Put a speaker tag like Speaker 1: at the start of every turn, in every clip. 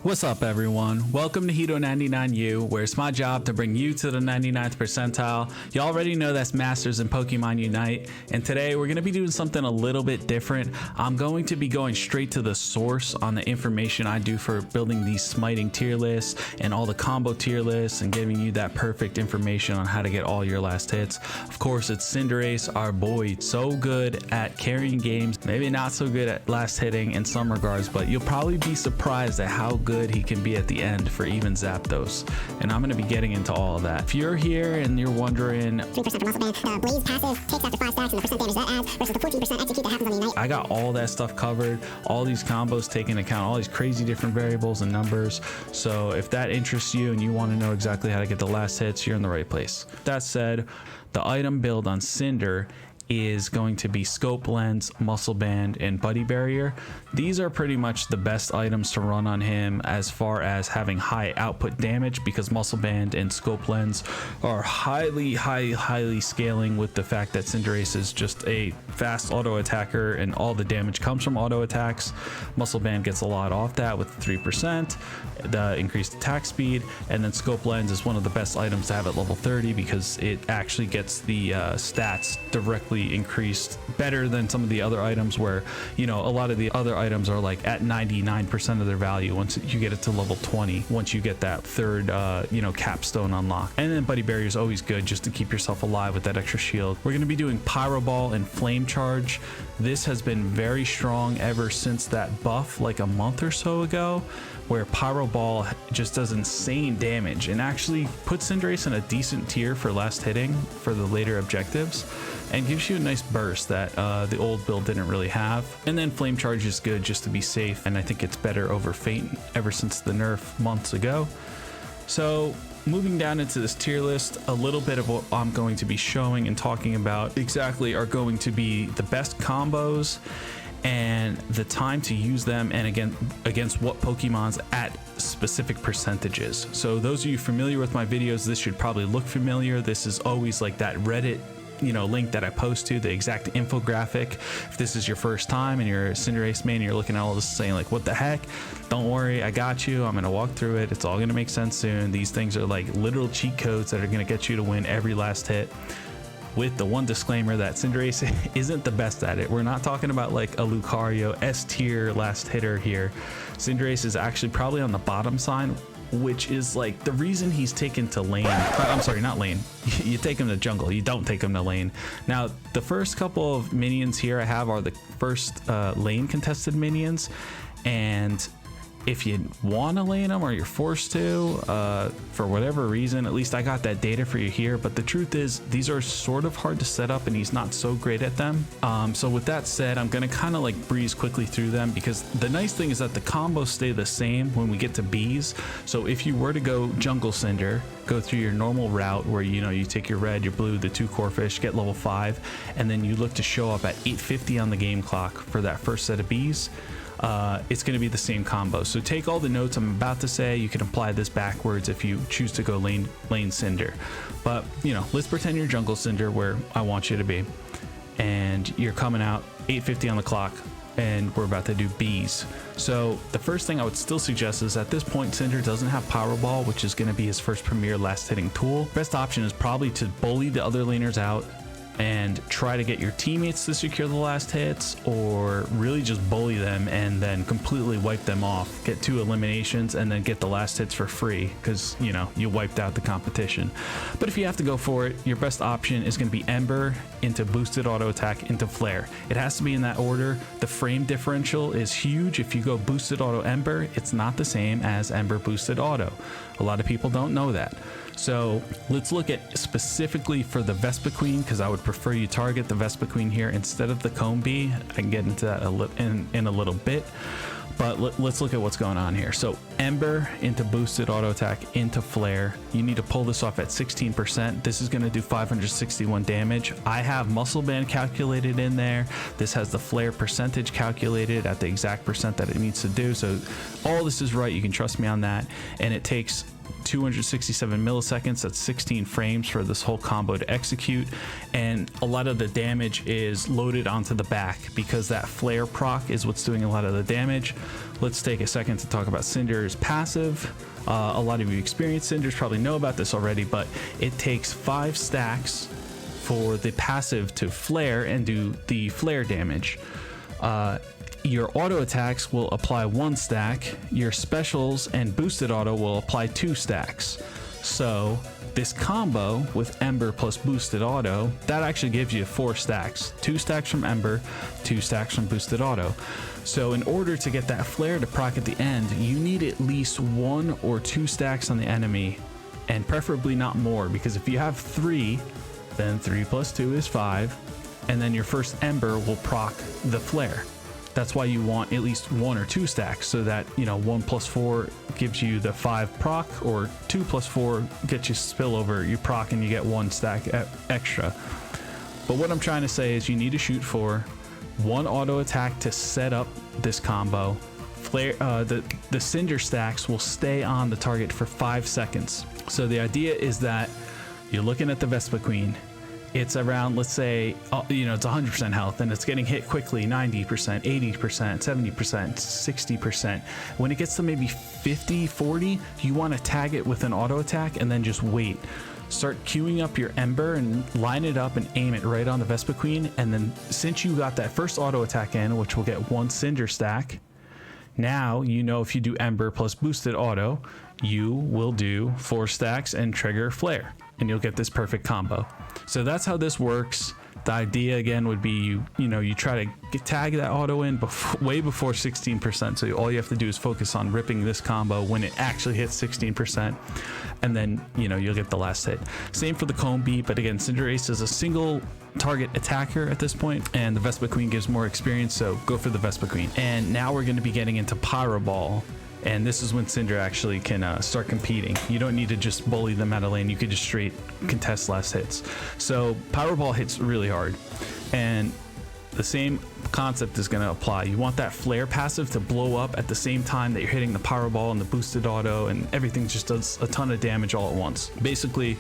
Speaker 1: What's up everyone? Welcome to Hito 99U, where it's my job to bring you to the 99th percentile. You already know that's Masters in Pokemon Unite, and today we're going to be doing something a little bit different. I'm going to be going straight to the source on the information I do for building these smiting tier lists and all the combo tier lists and giving you that perfect information on how to get all your last hits. Of course, it's Cinderace, our boy, so good at carrying games, maybe not so good at last hitting in some regards, but you'll probably be surprised at how good he can be at the end for even Zapdos, and I'm going to be getting into all of that. If you're here and you're wondering
Speaker 2: 3% for muscle band, blaze passive takes after 5 stacks and the percent damage that adds versus the 14% execute that happens on the Unite.
Speaker 1: I got all that stuff covered, all these combos taking into account all these crazy different variables and numbers. So if that interests you and you want to know exactly how to get the last hits, you're in the right place. That said, the item build on Cinder is going to be Scope Lens, Muscle Band, and Buddy Barrier. These are pretty much the best items to run on him as far as having high output damage, because Muscle Band and Scope Lens are highly scaling with the fact that Cinderace is just a fast auto attacker and all the damage comes from auto attacks. Muscle Band gets a lot off that with 3%, the increased attack speed, and then Scope Lens is one of the best items to have at level 30 because it actually gets the stats directly increased better than some of the other items where, you know, a lot of the other items are like at 99% of their value once you get it to level 20, once you get that third capstone unlocked. And then Buddy Barrier is always good just to keep yourself alive with that extra shield. We're going to be doing Pyroball and Flame Charge. This has been very strong ever since that buff like a month or so ago, where Pyroball just does insane damage and actually puts Cinderace in a decent tier for last hitting for the later objectives and gives you a nice burst that the old build didn't really have. And then Flame Charge is good just to be safe, and I think it's better over Fate ever since the nerf months ago. So moving down into this tier list, a little bit of what I'm going to be showing and talking about exactly are going to be the best combos and the time to use them, and again against what Pokemons at specific percentages. So those of you familiar with my videos, this should probably look familiar. This is always like that Reddit link that I post to, the exact infographic. If this is your first time and you're a Cinderace main, you're looking at all this saying like, what the heck? Don't worry, I got you. I'm gonna walk through it. It's all gonna make sense soon. These things are like literal cheat codes that are gonna get you to win every last hit, with the one disclaimer that Cinderace isn't the best at it. We're not talking about like a Lucario S tier last hitter here. Cinderace is actually probably on the bottom side, which is like the reason he's taken to lane. I'm sorry, not lane. You take him to jungle, you don't take him to lane. Now, the first couple of minions here I have are the first lane contested minions, and if you want to lane them or you're forced to for whatever reason, at least I got that data for you here. But the truth is, these are sort of hard to set up and he's not so great at them. So with that said, I'm going to kind of like breeze quickly through them, because the nice thing is that the combos stay the same when we get to bees. So if you were to go jungle Cinder, go through your normal route where you take your red, your blue, the 2 core fish, get level 5, and then you look to show up at 850 on the game clock for that first set of bees. It's going to be the same combo. So take all the notes I'm about to say. You can apply this backwards if you choose to go lane Cinder. But let's pretend you're jungle Cinder where I want you to be, and you're coming out 850 on the clock, and we're about to do bees. So the first thing I would still suggest is at this point, Cinder doesn't have Pyroball, which is going to be his first premier last hitting tool. Best option is probably to bully the other laners out and try to get your teammates to secure the last hits, or really just bully them and then completely wipe them off, get 2 eliminations and then get the last hits for free because you wiped out the competition. But if you have to go for it, your best option is going to be Ember into boosted auto attack into Flare. It has to be in that order. The frame differential is huge. If you go boosted auto Ember, it's not the same as Ember boosted auto. A lot of people don't know that. So let's look at specifically for the Vespiquen, because I would prefer you target the Vespiquen here instead of the Combi. I can get into that in a little bit, but let's look at what's going on here. So Ember into boosted auto attack into Flare. You need to pull this off at 16%. This is going to do 561 damage. I have Muscle Band calculated in there. This has the Flare percentage calculated at the exact percent that it needs to do. So all this is right. You can trust me on that. And it takes 267 milliseconds. That's 16 frames for this whole combo to execute, and a lot of the damage is loaded onto the back because that flare proc is what's doing a lot of the damage. Let's take a second to talk about Cinder's passive. A lot of you experienced Cinders probably know about this already, but it takes 5 stacks for the passive to flare and do the flare damage. Your auto attacks will apply 1 stack. Your specials and boosted auto will apply 2 stacks. So this combo with Ember plus boosted auto, that actually gives you 4 stacks. 2 stacks from Ember, 2 stacks from boosted auto. So in order to get that flare to proc at the end, you need at least 1 or 2 stacks on the enemy, and preferably not more, because if you have 3, then 3 plus 2 is 5, and then your first Ember will proc the flare. That's why you want at least 1 or 2 stacks, so that, you know, 1 plus 4 gives you the 5 proc, or 2 plus 4 gets you spillover, you proc and you get 1 stack extra. But what I'm trying to say is you need to shoot for 1 auto attack to set up this combo. Flare, the Cinder stacks will stay on the target for 5 seconds. So the idea is that you're looking at the Vespa Queen. It's around, let's say, you know, it's 100% health and it's getting hit quickly, 90%, 80%, 70%, 60%. When it gets to maybe 50, 40, you want to tag it with an auto attack and then just wait. Start queuing up your Ember and line it up and aim it right on the Vespa Queen. And then since you got that first auto attack in, which will get 1 Cinder stack, now you know if you do Ember plus boosted auto, you will do 4 stacks and trigger flare, and you'll get this perfect combo. So that's how this works. The idea again would be you try to tag that auto in way before 16%. So all you have to do is focus on ripping this combo when it actually hits 16%, and then you'll get the last hit. Same for the Comb Beat, but again, Cinderace is a single target attacker at this point, and the Vespa Queen gives more experience, so go for the Vespa Queen. And now we're going to be getting into Pyroball. And this is when Cinder actually can start competing. You don't need to just bully them out of lane. You could just straight contest last hits. So Pyroball hits really hard. And the same concept is going to apply. You want that flare passive to blow up at the same time that you're hitting the Pyroball and the boosted auto, and everything just does a ton of damage all at once. Basically,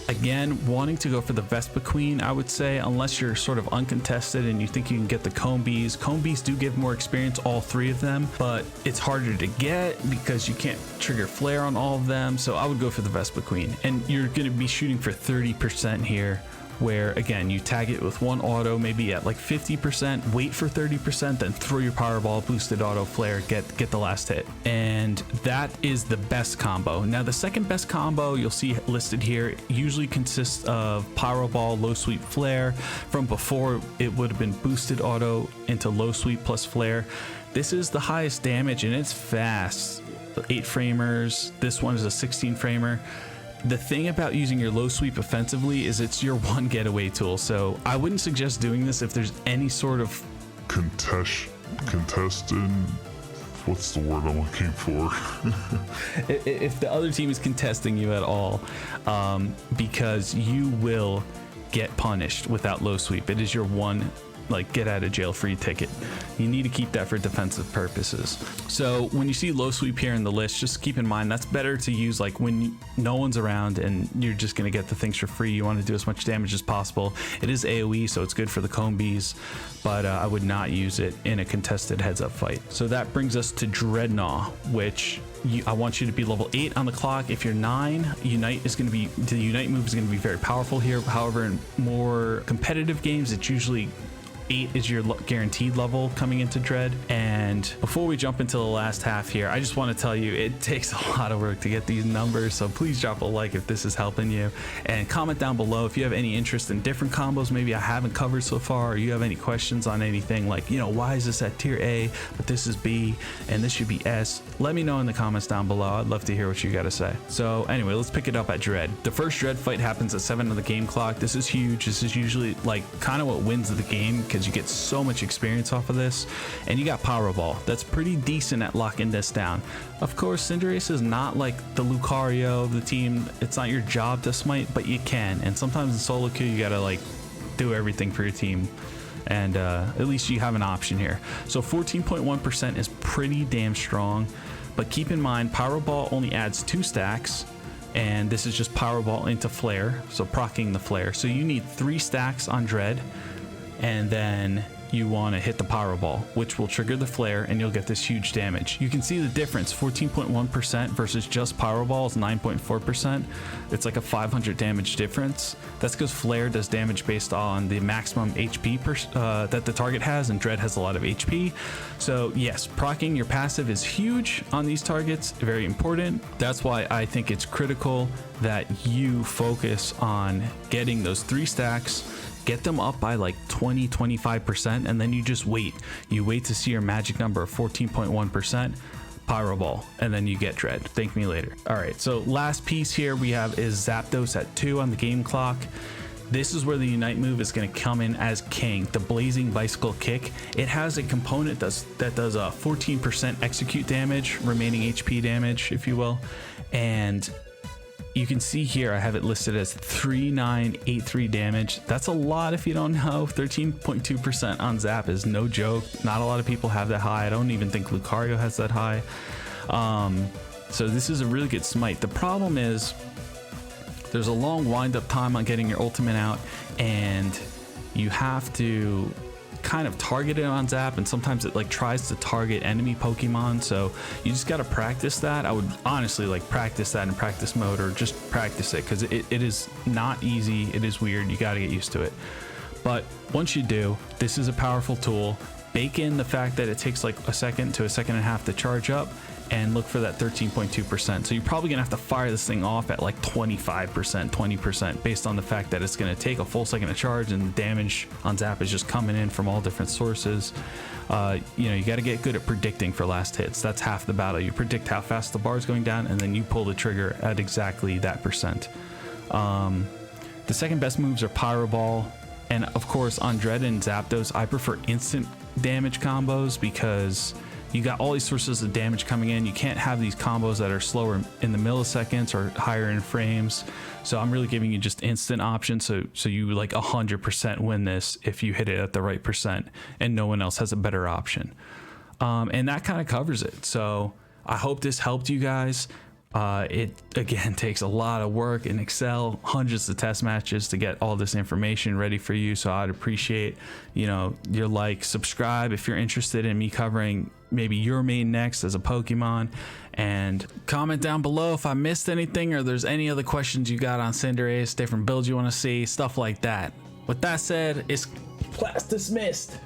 Speaker 1: again, wanting to go for the Vespa Queen, I would say, unless you're sort of uncontested and you think you can get the Comb Bees. Comb Bees do give more experience, all 3 of them, but it's harder to get because you can't trigger flare on all of them. So I would go for the Vespa Queen, and you're going to be shooting for 30% here, where again you tag it with 1 auto, maybe at like 50%, wait for 30%, then throw your Pyroball, boosted auto, flare, get the last hit. And that is the best combo. Now the second best combo you'll see listed here usually consists of Pyroball, low sweep, flare. From before, it would have been boosted auto into low sweep plus flare. This is the highest damage and it's fast. 8 framers, this one is a 16 framer. The thing about using your low sweep offensively is it's your one getaway tool. So I wouldn't suggest doing this if there's any sort of
Speaker 3: contested, what's the word I'm looking for?
Speaker 1: if the other team is contesting you at all, because you will get punished without low sweep. It is your one get out of jail free ticket. You need to keep that for defensive purposes. So when you see low sweep here in the list, just keep in mind that's better to use when no one's around and you're just going to get the things for free. You want to do as much damage as possible. It is AoE, so it's good for the Comb Bees, but I would not use it in a contested heads up fight. So that brings us to Drednaw, which I want you to be level 8 on the clock. If you're 9, the Unite move is going to be very powerful here. However, in more competitive games, it's usually 8 is your guaranteed level coming into Dread. And before we jump into the last half here, I just want to tell you it takes a lot of work to get these numbers, so please drop a like if this is helping you, and comment down below if you have any interest in different combos maybe I haven't covered so far, or you have any questions on anything like, why is this at tier A but this is B and this should be S. Let me know in the comments down below. I'd love to hear what you got to say. So anyway, let's pick it up at Dread. The first Dread fight happens at 7 on the game clock. This is huge. This is usually kind of what wins the game, because you get so much experience off of this, and you got Pyroball. That's pretty decent at locking this down. Of course, Cinderace is not like the Lucario of the team. It's not your job to smite, but you can, and sometimes in solo queue you gotta do everything for your team, and at least you have an option here. So 14.1% is pretty damn strong, but keep in mind Pyroball only adds 2 stacks and this is just Pyroball into Flare, so proccing the Flare. So you need 3 stacks on Dred, and then you want to hit the Pyroball, which will trigger the Flare, and you'll get this huge damage. You can see the difference, 14.1% versus just Pyroball is 9.4%. It's like a 500 damage difference. That's because Flare does damage based on the maximum HP that the target has, and Dred has a lot of HP. So yes, proccing your passive is huge on these targets, very important. That's why I think it's critical that you focus on getting those 3 stacks, get them up by like 20-25%, and then you just wait. You wait to see your magic number of 14.1%, Pyroball, and then you get Dred. Thank me later. All right, so last piece here we have is Zapdos at 2 on the game clock. This is where the Unite move is going to come in as king, the Blazing Bicycle Kick. It has a component that does a 14% execute damage, remaining HP damage, if you will, and you can see here I have it listed as 3983 damage. That's a lot if you don't know. 13.2% on Zap is no joke. Not a lot of people have that high. I don't even think Lucario has that high. So this is a really good smite. The problem is there's a long wind up time on getting your ultimate out, and you have to kind of target it on Zap, and sometimes it like tries to target enemy Pokemon, so you just got to practice that. I would honestly like practice that in practice mode, or just practice it, because it is not easy. It is weird. You got to get used to it, but once you do, this is a powerful tool. Bake in the fact that it takes like a second to a second and a half to charge up, and look for that 13.2%. So you're probably gonna have to fire this thing off at like 25%, 20%, based on the fact that it's gonna take a full second to charge, and the damage on Zap is just coming in from all different sources. You know, you got to get good at predicting for last hits. That's half the battle. You predict how fast the bar is going down, and then you pull the trigger at exactly that percent. The second best moves are Pyroball, and of course on Dred and Zapdos, I prefer instant damage combos, because you got all these sources of damage coming in. You can't have these combos that are slower in the milliseconds or higher in frames. So I'm really giving you just instant options, so you like 100% win this if you hit it at the right percent, and no one else has a better option. And that kind of covers it. So I hope this helped you guys. It again takes a lot of work in Excel, hundreds of test matches to get all this information ready for you. So I'd appreciate, you know, your like, subscribe if you're interested in me covering maybe your main next as a Pokemon, and comment down below if I missed anything, or there's any other questions you got on Cinderace, different builds you want to see, stuff like that. With that said, it's class dismissed.